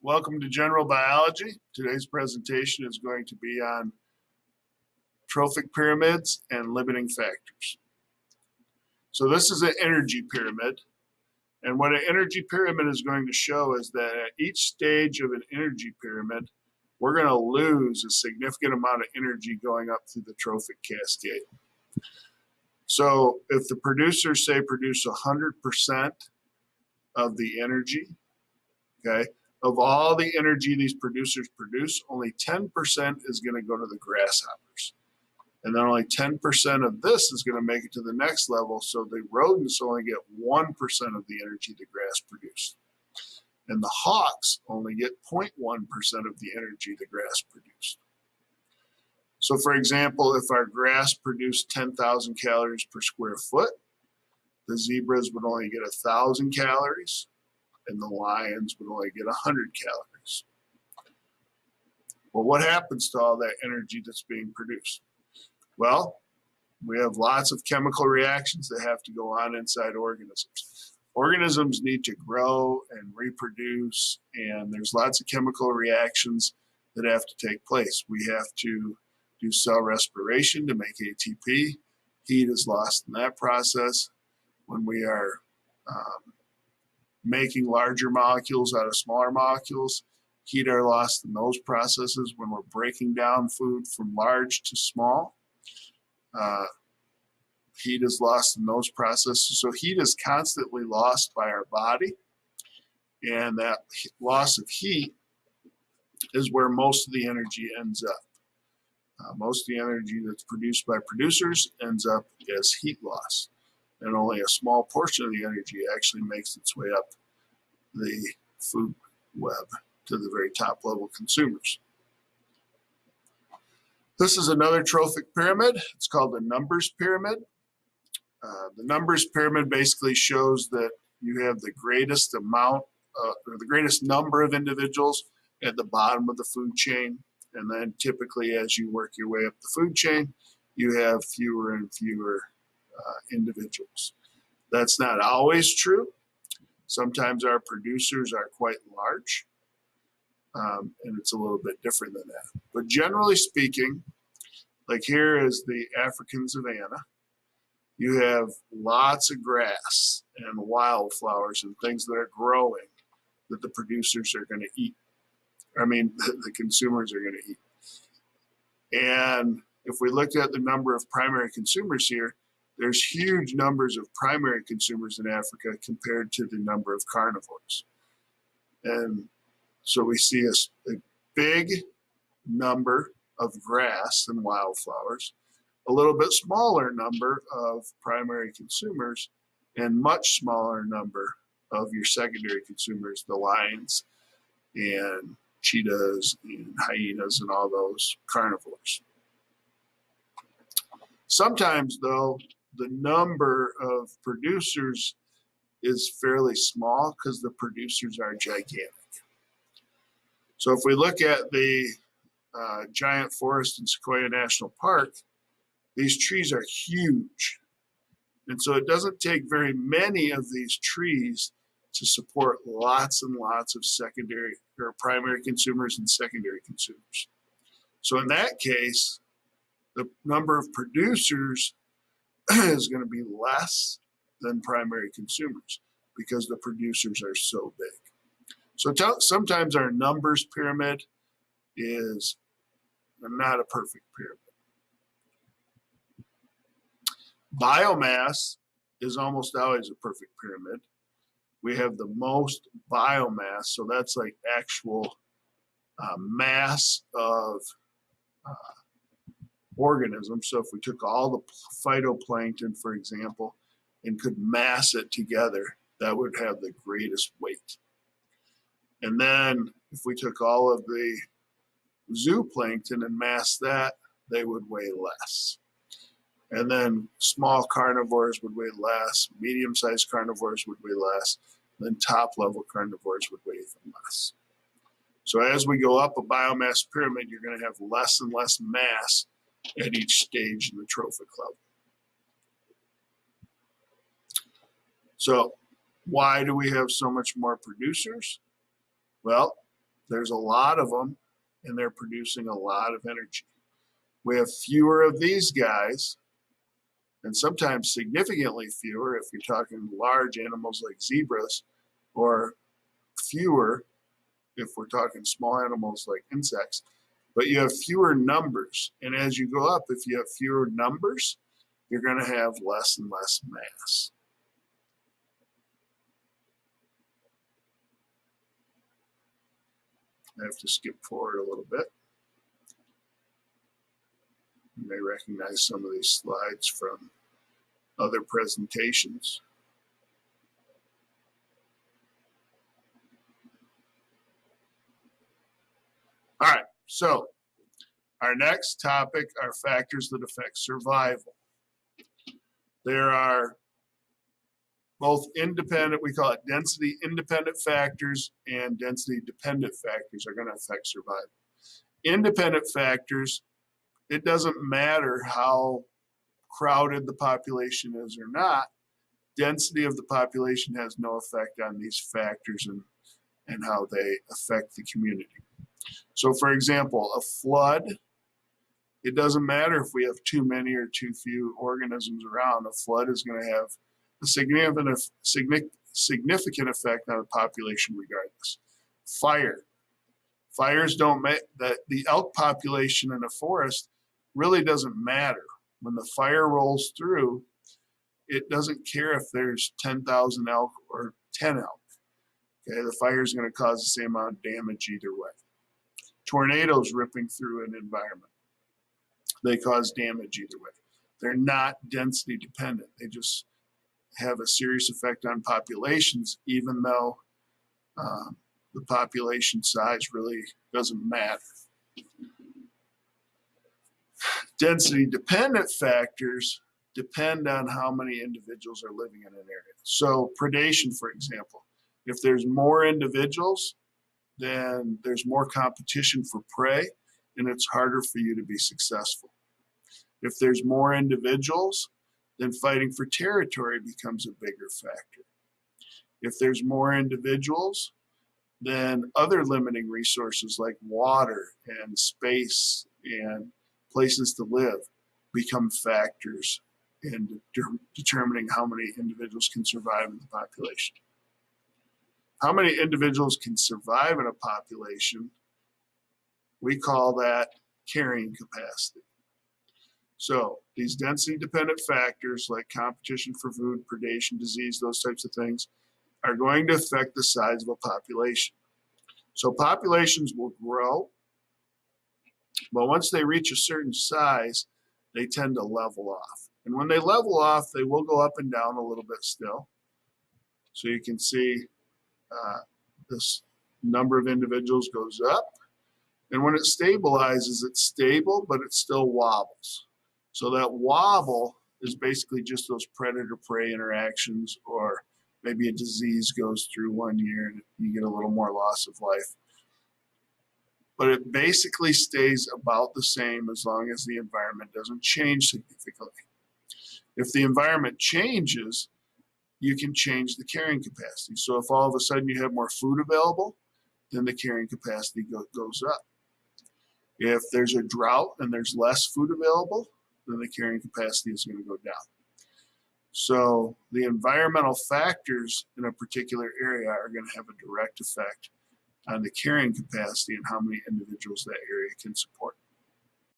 Welcome to General Biology. Today's presentation is going to be on trophic pyramids and limiting factors. So this is an energy pyramid. And what an energy pyramid is going to show is that at each stage of an energy pyramid, we're going to lose a significant amount of energy going up through the trophic cascade. So if the producers, say, produce 100% of the energy, okay, of all the energy these producers produce, only 10% is going to go to the grasshoppers. And then only 10% of this is going to make it to the next level, so the rodents only get 1% of the energy the grass produced. And the hawks only get 0.1% of the energy the grass produced. So for example, if our grass produced 10,000 calories per square foot, the zebras would only get 1,000 calories, and the lions would only get 100 calories. Well, what happens to all that energy that's being produced? Well, we have lots of chemical reactions that have to go on inside organisms. Organisms need to grow and reproduce, and there's lots of chemical reactions that have to take place. We have to do cell respiration to make ATP. Heat is lost in that process. When we are making larger molecules out of smaller molecules, heat are lost in those processes. When we're breaking down food from large to small, heat is lost in those processes. So heat is constantly lost by our body, and that loss of heat is where most of the energy ends up. Most of the energy that's produced by producers ends up as heat loss, and only a small portion of the energy actually makes its way up the food web to the very top level consumers. This is another trophic pyramid. It's called the numbers pyramid. The numbers pyramid basically shows that you have the greatest amount, or the greatest number of individuals at the bottom of the food chain. And then typically as you work your way up the food chain, you have fewer and fewer individuals. That's not always true. Sometimes our producers are quite large, and it's a little bit different than that. But generally speaking, like here is the African savanna. You have lots of grass and wildflowers and things that are growing that the producers are going to eat. The consumers are going to eat. And if we look at the number of primary consumers here, there's huge numbers of primary consumers in Africa compared to the number of carnivores. And so we see a big number of grass and wildflowers, a little bit smaller number of primary consumers, and much smaller number of your secondary consumers, the lions and cheetahs and hyenas and all those carnivores. Sometimes, though, the number of producers is fairly small because the producers are gigantic. So if we look at the giant forest in Sequoia National Park, these trees are huge. And so it doesn't take very many of these trees to support lots and lots of secondary or primary consumers and secondary consumers. So in that case, the number of producers is going to be less than primary consumers because the producers are so big. So sometimes our numbers pyramid is not a perfect pyramid. Biomass is almost always a perfect pyramid. We have the most biomass, so that's like actual mass of organisms. So if we took all the phytoplankton, for example, and could mass it together, that would have the greatest weight. And then if we took all of the zooplankton and massed that, they would weigh less. And then small carnivores would weigh less, medium-sized carnivores would weigh less, then top-level carnivores would weigh even less. So as we go up a biomass pyramid, you're going to have less and less mass at each stage in the trophic level. So why do we have so much more producers? Well, There's a lot of them, and they're producing a lot of energy. We have fewer of these guys, and sometimes significantly fewer if you're talking large animals like zebras, or fewer if we're talking small animals like insects. But you have fewer numbers, and as you go up, if you have fewer numbers, you're going to have less and less mass. I have to skip forward a little bit. You may recognize some of these slides from other presentations. All right, so our next topic are factors that affect survival. There are both independent, we call it density independent factors, and density dependent factors are going to affect survival. Independent factors, it doesn't matter how crowded the population is or not, density of the population has no effect on these factors and how they affect the community. So for example, a flood, it doesn't matter if we have too many or too few organisms around, a flood is going to have a significant effect on the population regardless. Fires don't make, the elk population in a forest really doesn't matter. When the fire rolls through, it doesn't care if there's 10,000 elk or 10 elk. Okay, the fire is going to cause the same amount of damage either way. Tornadoes ripping through an environment, they cause damage either way. They're not density dependent. They just have a serious effect on populations, even though the population size really doesn't matter. Density dependent factors depend on how many individuals are living in an area. So predation, for example, if there's more individuals, then there's more competition for prey, and it's harder for you to be successful. If there's more individuals, then fighting for territory becomes a bigger factor. If there's more individuals, then other limiting resources like water and space and places to live become factors in determining how many individuals can survive in the population. How many individuals can survive in a population, we call that carrying capacity. So these density dependent factors like competition for food, predation, disease, those types of things are going to affect the size of a population. So populations will grow, but once they reach a certain size, they tend to level off. And when they level off, they will go up and down a little bit still. So you can see this number of individuals goes up. And when it stabilizes, it's stable, but it still wobbles. So that wobble is basically just those predator-prey interactions, or maybe a disease goes through one year and you get a little more loss of life. But it basically stays about the same as long as the environment doesn't change significantly. If the environment changes, you can change the carrying capacity. So if all of a sudden you have more food available, then the carrying capacity goes up. If there's a drought and there's less food available, then the carrying capacity is going to go down. So the environmental factors in a particular area are going to have a direct effect on the carrying capacity and how many individuals that area can support.